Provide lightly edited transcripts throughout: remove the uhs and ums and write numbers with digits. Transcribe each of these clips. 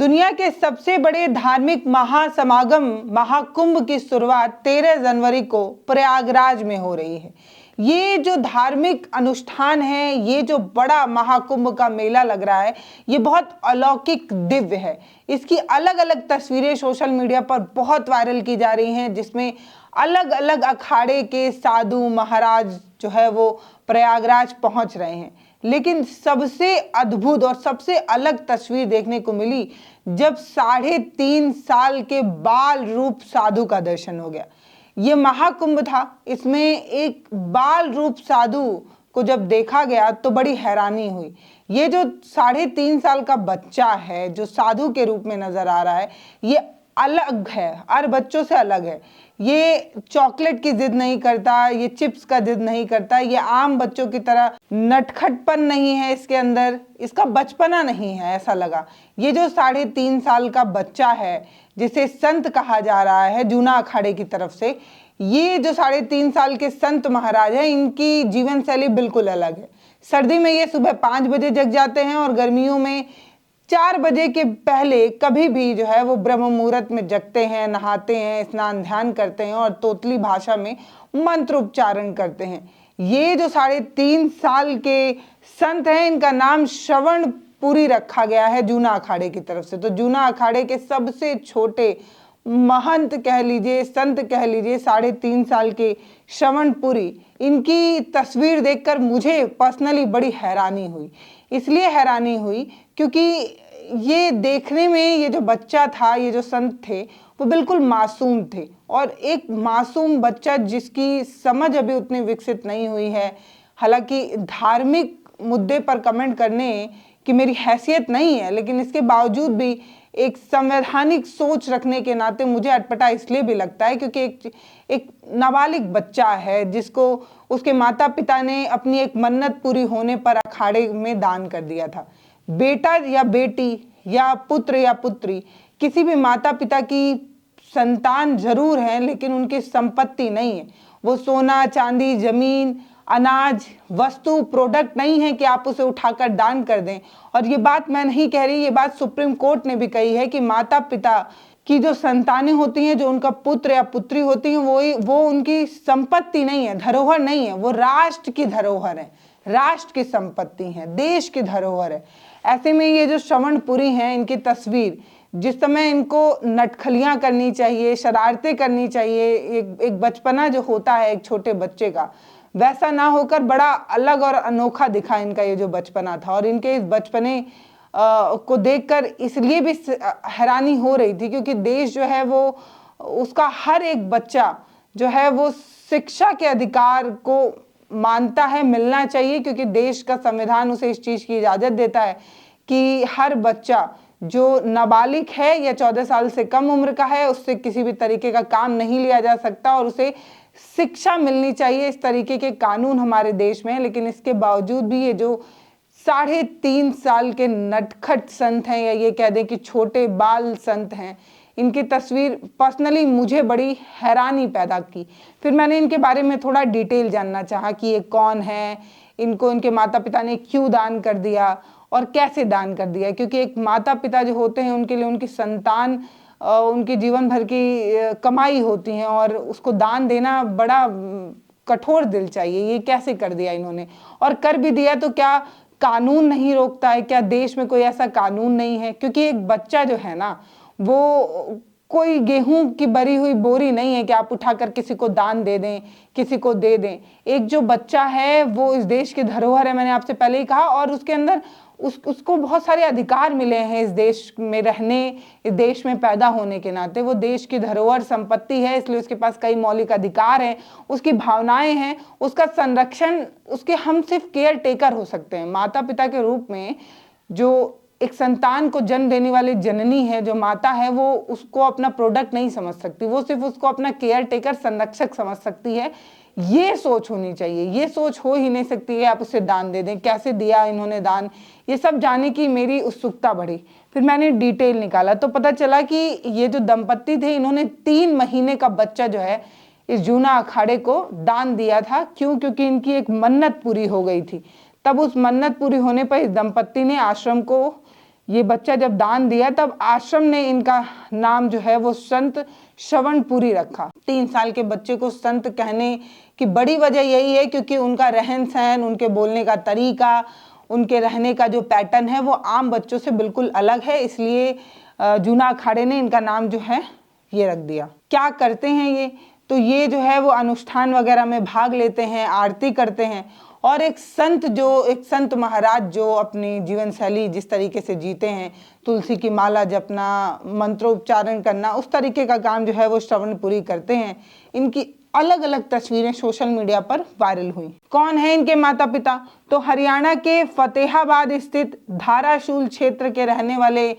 दुनिया के सबसे बड़े धार्मिक महासमागम महाकुंभ की शुरुआत 13 जनवरी को प्रयागराज में हो रही है। ये जो धार्मिक अनुष्ठान है, ये जो बड़ा महाकुंभ का मेला लग रहा है, ये बहुत अलौकिक दिव्य है। इसकी अलग अलग तस्वीरें सोशल मीडिया पर बहुत वायरल की जा रही हैं, जिसमें अलग अलग अखाड़े के साधु महाराज जो है वो प्रयागराज पहुंच रहे हैं। लेकिन सबसे अद्भुत और सबसे अलग तस्वीर देखने को मिली जब 3.5 साल के बाल रूप साधु का दर्शन हो गया। ये महाकुंभ था, इसमें एक बाल रूप साधु को जब देखा गया तो बड़ी हैरानी हुई। ये जो 3.5 साल का बच्चा है जो साधु के रूप में नजर आ रहा है, ये अलग है, हर बच्चों से अलग है। ये चॉकलेट की जिद नहीं करता, ये चिप्स का जिद नहीं करता, ये आम बच्चों की तरह नटखटपन नहीं है इसके अंदर, इसका बचपना नहीं है ऐसा लगा। ये जो 3.5 साल का बच्चा है जिसे संत कहा जा रहा है जूना अखाड़े की तरफ से, ये जो 3.5 साल के संत महाराज हैं, इनकी जीवन शैली बिल्कुल अलग है। सर्दी में ये सुबह 5 बजे जग जाते हैं और गर्मियों में 4 बजे के पहले कभी भी जो है वो ब्रह्म मुहूर्त में जगते हैं, नहाते हैं, स्नान ध्यान करते हैं और तोतली भाषा में मंत्र उच्चारण करते हैं। ये जो 3.5 साल के संत हैं, इनका नाम श्रवणपुरी रखा गया है जूना अखाड़े की तरफ से। तो जूना अखाड़े के सबसे छोटे महंत कह लीजिए, संत कह लीजिए, 3.5 साल के श्रवणपुरी, इनकी तस्वीर देखकर मुझे पर्सनली बड़ी हैरानी हुई। इसलिए हैरानी हुई क्योंकि ये देखने में ये जो बच्चा था, ये जो संत थे, वो बिल्कुल मासूम थे। और एक मासूम बच्चा जिसकी समझ अभी उतनी विकसित नहीं हुई है, हालांकि धार्मिक मुद्दे पर कमेंट करने की मेरी हैसियत नहीं है, लेकिन इसके बावजूद भी एक संवैधानिक सोच रखने के नाते मुझे अटपटा इसलिए भी लगता है क्योंकि एक नाबालिग बच्चा है जिसको उसके माता पिता ने अपनी एक मन्नत पूरी होने पर अखाड़े में दान कर दिया था। बेटा या बेटी या पुत्र या पुत्री किसी भी माता पिता की संतान जरूर है, लेकिन उनकी संपत्ति नहीं है। वो सोना चांदी जमीन अनाज वस्तु प्रोडक्ट नहीं है कि आप उसे उठाकर दान कर दें। और ये बात मैं नहीं कह रही, ये बात सुप्रीम कोर्ट ने भी कही है कि माता पिता की जो संतानें होती हैं, जो उनका पुत्र या पुत्री होती हैं, वो उनकी संपत्ति नहीं है, धरोहर नहीं है, वो राष्ट्र की धरोहर है, राष्ट्र की संपत्ति है, देश की धरोहर है। ऐसे में ये जो श्रवणपुरी हैं, इनकी तस्वीर, जिस समय इनको नटखलियां करनी चाहिए, शरारतें करनी चाहिए, एक बचपना जो होता है एक छोटे बच्चे का, वैसा ना होकर बड़ा अलग और अनोखा दिखा इनका ये जो बचपना था। और इनके इस बचपने को देखकर इसलिए भी हैरानी हो रही थी क्योंकि देश जो है वो उसका हर एक बच्चा जो है वो शिक्षा के अधिकार को मानता है, मिलना चाहिए, क्योंकि देश का संविधान उसे इस चीज की इजाजत देता है कि हर बच्चा जो नाबालिग है या 14 साल से कम उम्र का है, उससे किसी भी तरीके का काम नहीं लिया जा सकता और उसे शिक्षा मिलनी चाहिए। इस तरीके के कानून हमारे देश में है। लेकिन इसके बावजूद भी ये जो 3.5 साल के नटखट संत हैं, या ये कह दें कि छोटे बाल संत हैं, इनकी तस्वीर पर्सनली मुझे बड़ी हैरानी पैदा की। फिर मैंने इनके बारे में थोड़ा डिटेल जानना चाहा कि ये कौन है, इनको इनके माता पिता ने क्यों दान कर दिया और कैसे दान कर दिया। क्योंकि एक माता पिता जो होते हैं, उनके लिए उनकी संतान उनके जीवन भर की कमाई होती है और उसको दान देना बड़ा कठोर दिल चाहिए। ये कैसे कर दिया इन्होंने, और कर भी दिया तो क्या कानून नहीं रोकता है? क्या देश में कोई ऐसा कानून नहीं है? क्योंकि एक बच्चा जो है ना, वो कोई गेहूं की भरी हुई बोरी नहीं है कि आप उठाकर किसी को दान दे दें, किसी को दे दें। एक जो बच्चा है वो इस देश की धरोहर है, मैंने आपसे पहले ही कहा, और उसके अंदर उसको बहुत सारे अधिकार मिले हैं इस देश में रहने, इस देश में पैदा होने के नाते। वो देश की धरोहर संपत्ति है, इसलिए उसके पास कई मौलिक अधिकार हैं, उसकी भावनाएं हैं, उसका संरक्षण, उसके हम सिर्फ केयर टेकर हो सकते हैं। माता पिता के रूप में जो एक संतान को जन्म देने वाली जननी है, जो माता है, वो उसको अपना प्रोडक्ट नहीं समझ सकती, वो सिर्फ उसको अपना केयर टेकर संरक्षक समझ सकती है। ये सोच होनी चाहिए, ये सोच हो ही नहीं सकती है आप उसे दान दे दें। कैसे दिया इन्होंने दान, ये सब जानने की मेरी उत्सुकता बढ़ी। फिर मैंने डिटेल निकाला तो पता चला कि ये जो दंपत्ति थे, इन्होंने 3 महीने का बच्चा जो है इस जूना अखाड़े को दान दिया था। क्यों? क्योंकि इनकी एक मन्नत पूरी हो गई थी। तब उस मन्नत पूरी होने पर इस दंपत्ति ने आश्रम को ये बच्चा जब दान दिया तब आश्रम ने इनका नाम जो है वो संत श्रवणपुरी रखा। 3 साल के बच्चे को संत कहने की बड़ी वजह यही है क्योंकि उनका रहन सहन, उनके बोलने का तरीका, उनके रहने का जो पैटर्न है वो आम बच्चों से बिल्कुल अलग है, इसलिए जूना अखाड़े ने इनका नाम जो है ये रख दिया। क्या करते हैं ये? तो ये जो है वो अनुष्ठान वगैरह में भाग लेते हैं, आरती करते हैं, और एक संत महाराज जो अपनी जीवन शैली जिस तरीके से जीते हैं, तुलसी की माला जपना, मंत्रोच्चारण करना, उस तरीके का काम जो है वो श्रवणपुरी करते हैं। इनकी अलग अलग तस्वीरें सोशल मीडिया पर वायरल हुई। कौन है इनके माता पिता? तो हरियाणा के फतेहाबाद स्थित धाराशूल क्षेत्र के रहने वाले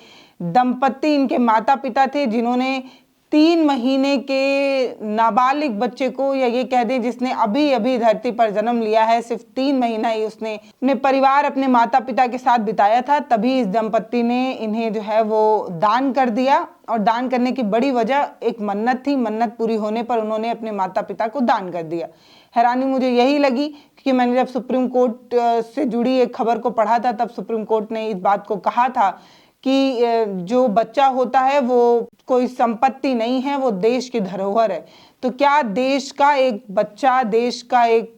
दंपत्ति इनके माता पिता थे, जिन्होंने 3 महीने के नाबालिग बच्चे को, या ये कह दें जिसने अभी अभी धरती पर जन्म लिया है, सिर्फ 3 महीना ही उसने अपने परिवार, अपने माता पिता के साथ बिताया था, तभी इस दंपत्ति ने इन्हें जो है वो दान कर दिया। और दान करने की बड़ी वजह एक मन्नत थी, मन्नत पूरी होने पर उन्होंने अपने माता पिता को दान कर दिया। हैरानी मुझे यही लगी क्योंकि मैंने जब सुप्रीम कोर्ट से जुड़ी एक खबर को पढ़ा था तब सुप्रीम कोर्ट ने इस बात को कहा था कि जो बच्चा होता है वो कोई संपत्ति नहीं है, वो देश की धरोहर है। तो क्या देश का एक बच्चा, देश का एक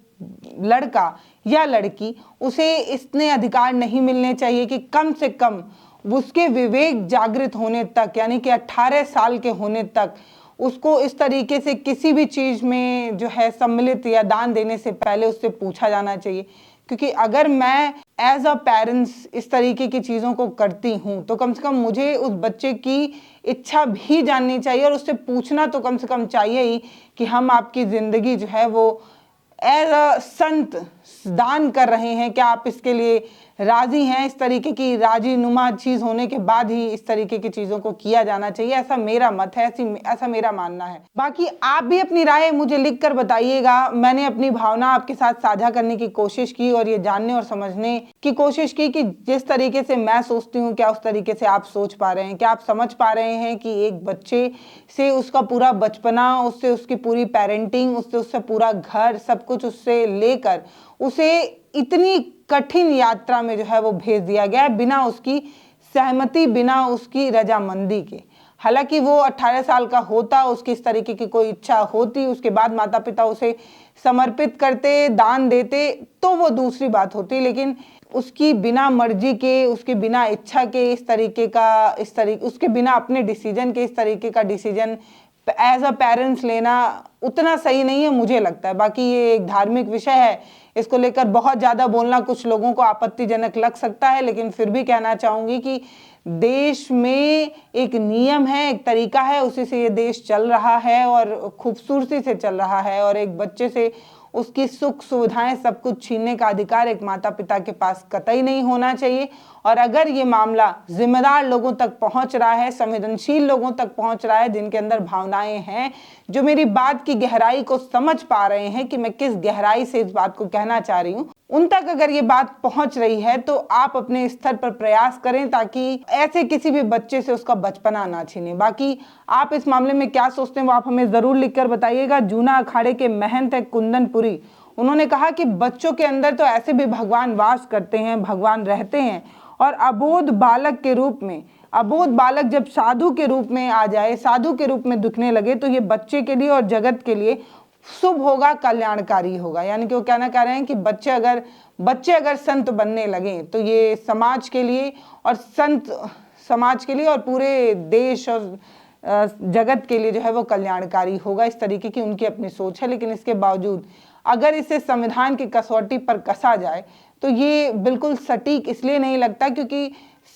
लड़का या लड़की, उसे इतने अधिकार नहीं मिलने चाहिए कि कम से कम उसके विवेक जागृत होने तक, यानी कि 18 साल के होने तक उसको इस तरीके से किसी भी चीज़ में जो है सम्मिलित या दान देने से पहले उससे पूछा जाना चाहिए। क्योंकि अगर मैं एज अ पेरेंट्स इस तरीके की चीज़ों को करती हूँ तो कम से कम मुझे उस बच्चे की इच्छा भी जाननी चाहिए और उससे पूछना तो कम से कम चाहिए ही कि हम आपकी ज़िंदगी जो है वो एज अ संत दान कर रहे हैं, क्या आप इसके लिए राजी हैं? इस तरीके की राजी नुमा चीज़ होने के बाद ही इस तरीके की चीज़ों को किया जाना चाहिए, ऐसा मेरा मत है, ऐसा मेरा मानना है। बाकी आप भी अपनी राय मुझे लिख कर बताइएगा। मैंने अपनी भावना आपके साथ साझा करने की कोशिश की और ये जानने और समझने की कोशिश की कि जिस तरीके से मैं सोचती हूँ क्या उस तरीके से आप सोच पा रहे हैं, क्या आप समझ पा रहे हैं कि एक बच्चे से उसका पूरा बचपना, उससे उसकी पूरी पेरेंटिंग, उससे पूरा घर, सब कुछ उससे लेकर उसे इतनी कठिन यात्रा में जो है वो भेज दिया गया बिना उसकी सहमति, बिना उसकी रजामंदी के। हालांकि वो 18 साल का होता, उसकी इस तरीके की कोई इच्छा होती, उसके बाद माता पिता उसे समर्पित करते, दान देते, तो वो दूसरी बात होती, लेकिन उसकी बिना मर्जी के, उसके बिना इच्छा के उसके बिना अपने डिसीजन के इस तरीके का डिसीजन एज अ पेरेंट्स लेना उतना सही नहीं है, मुझे लगता है। बाकी ये एक धार्मिक विषय है, इसको लेकर बहुत ज़्यादा बोलना कुछ लोगों को आपत्तिजनक लग सकता है, लेकिन फिर भी कहना चाहूँगी कि देश में एक नियम है, एक तरीका है, उसी से ये देश चल रहा है और खूबसूरती से चल रहा है। और एक बच्चे से उसकी सुख सुविधाएं सब कुछ छीनने का अधिकार एक माता पिता के पास कतई नहीं होना चाहिए। और अगर ये मामला जिम्मेदार लोगों तक पहुंच रहा है, संवेदनशील लोगों तक पहुंच रहा है, जिनके अंदर भावनाएं हैं, जो मेरी बात की गहराई को समझ पा रहे हैं कि मैं किस गहराई से इस बात को कहना चाह रही हूँ, उन तक अगर ये बात पहुंच रही है तो आप अपने स्तर पर प्रयास करें ताकि ऐसे किसी भी बच्चे से उसका बचपना ना छीने। बाकी आप इस मामले में क्या सोचते हैं वो आप हमें जरूर लिखकर बताइएगा। जूना अखाड़े के महंत है कुंदनपुरी, उन्होंने कहा कि बच्चों के अंदर तो ऐसे भी भगवान वास करते हैं, भगवान रहते हैं, और अबोध बालक के रूप में, अबोध बालक जब साधु के रूप में आ जाए, साधु के रूप में दिखने लगे, तो ये बच्चे के लिए और जगत के लिए शुभ होगा, कल्याणकारी होगा। यानी कि वो कहना चाह रहे हैं कि बच्चे अगर संत बनने लगे तो ये समाज के लिए और समाज के लिए और पूरे देश और जगत के लिए जो है वो कल्याणकारी होगा। इस तरीके की उनकी अपनी सोच है। लेकिन इसके बावजूद अगर इसे संविधान की कसौटी पर कसा जाए तो ये बिल्कुल सटीक इसलिए नहीं लगता क्योंकि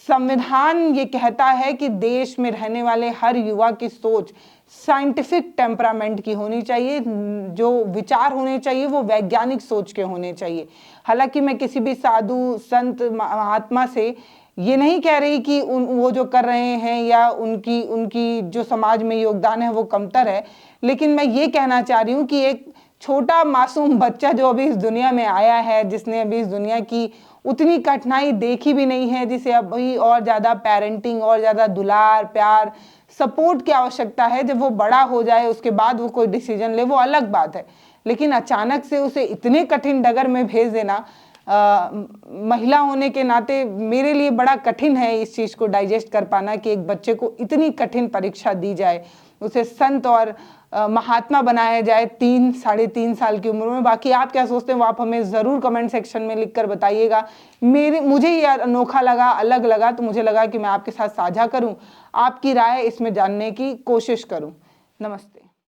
संविधान ये कहता है कि देश में रहने वाले हर युवा की सोच साइंटिफिक टेम्परामेंट की होनी चाहिए, जो विचार होने चाहिए वो वैज्ञानिक सोच के होने चाहिए। हालांकि मैं किसी भी साधु संत महात्मा से ये नहीं कह रही कि वो जो कर रहे हैं या उनकी जो समाज में योगदान है वो कमतर है, लेकिन मैं ये कहना चाह रही हूँ कि एक छोटा मासूम बच्चा जो अभी इस दुनिया में आया है, जिसने अभी इस दुनिया की उतनी कठिनाई देखी भी नहीं है, जिसे अभी और ज़्यादा पेरेंटिंग और ज़्यादा दुलार प्यार सपोर्ट की आवश्यकता है, जब वो बड़ा हो जाए उसके बाद वो कोई डिसीजन ले वो अलग बात है। लेकिन अचानक से उसे इतने कठिन डगर में भेज देना महिला होने के नाते मेरे लिए बड़ा कठिन है इस चीज़ को डाइजेस्ट कर पाना कि एक बच्चे को इतनी कठिन परीक्षा दी जाए, उसे संत और महात्मा बनाया जाए 3-3.5 साल की उम्र में। बाकी आप क्या सोचते हैं वो आप हमें ज़रूर कमेंट सेक्शन में लिखकर बताइएगा। मुझे ये अनोखा लगा, अलग लगा, तो मुझे लगा कि मैं आपके साथ साझा करूं, आपकी राय इसमें जानने की कोशिश करूं। नमस्ते।